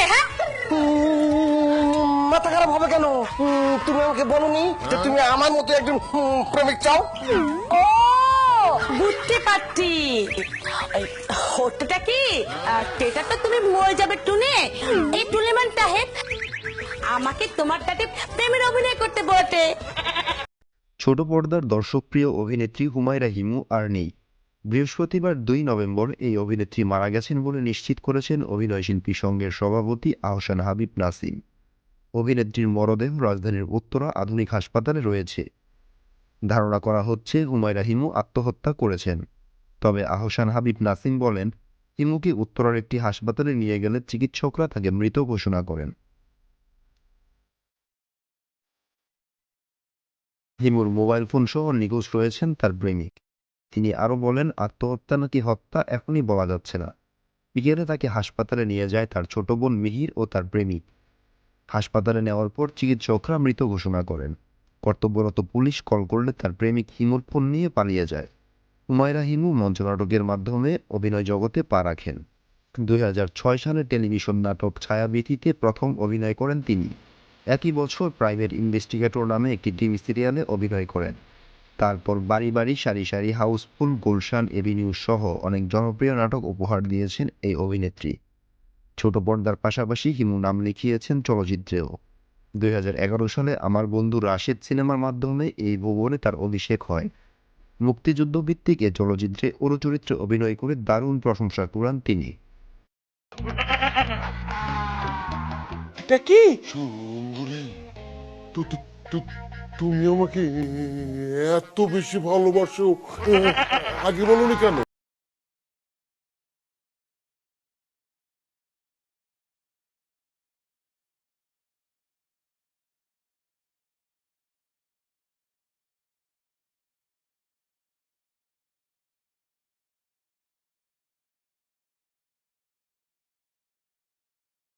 হ্যাঁ? মাথা খারাপ হবে কেন? তুমি আমাকে বলনি যে তুমি আমার মতো একজন প্রেমিক চাও? ও, বুঝতে পারছি। এই, হতেটা কি, সেটা তো তুমি মরে যাবে টুনে। এই টুলেমান সাহেব আমাকে তোমার সাথে প্রেমের অভিনয় করতে বলতে। ছোট পর্দার দর্শকপ্রিয় অভিনেত্রী হুমায়রা হিমু আর নেই। বৃহস্পতিবার 2 নভেম্বর এই অভিনেত্রী মারা গেছেন বলে নিশ্চিত করেছেন অভিনয়শিল্পী সংঘের সভাপতি আহসান হাবিব নাসিম। অভিনেত্রীর মরদেহ রাজধানীর উত্তরা আধুনিক হাসপাতালে রয়েছে। ধারণা করা হচ্ছে হুমায়রা হিমু আত্মহত্যা করেছেন। তবে আহসান হাবিব নাসিম বলেন, হিমুকে উত্তরার একটি হাসপাতালে নিয়ে গেলে চিকিৎসকরা তাকে মৃত ঘোষণা করেন। হিমুর মোবাইল ফোন সহ নিখোঁজ রয়েছেন তার প্রেমিক। তিনি আরও বলেন, আত্মহত্যা নাকি হত্যা এখনই বলা যাচ্ছে না। বিকেলে তাকে হাসপাতালে নিয়ে যায় তার ছোট বোন মিহির ও তার প্রেমিক। হাসপাতালে নেওয়ার পর চিকিৎসকরা মৃত ঘোষণা করেন। কর্তব্যরত পুলিশ কল করলে তার প্রেমিক হিমুর ফোন নিয়ে পালিয়ে যায়। হুমায়রা হিমু মঞ্চনাটকের মাধ্যমে অভিনয় জগতে পা রাখেন। 2006 সালে টেলিভিশন নাটক ছায়াবীথিতে প্রথম অভিনয় করেন তিনি। একই বছর প্রাইভেট ইনভেস্টিগেটর নামে একটি টিভি সিরিয়ালে অভিনয় করেন। তারপর বাড়ি বাড়ি, সারি সারি, হাউসফুল, গুলশান এভিনিউ সহ অনেক জনপ্রিয় নাটক উপহার দিয়েছেন এই অভিনেত্রী। ছোট পর্দার পাশাপাশি হিমু নাম লিখিয়েছেন চলচ্চিত্রেও। 2011 সালে আমার বন্ধু রাশেদ সিনেমার মাধ্যমে এই ভুবনে তার অভিষেক হয়। মুক্তিযুদ্ধভিত্তিক এ চলচ্চিত্রে ওর চরিত্রে অভিনয় করে দারুণ প্রশংসা কুড়ান তিনি। এটা কি? শম্ভুরে, তু- তু- তু- তুমি আমাকে এত বেশি ভালোবাসো, আগে বলনি কেন?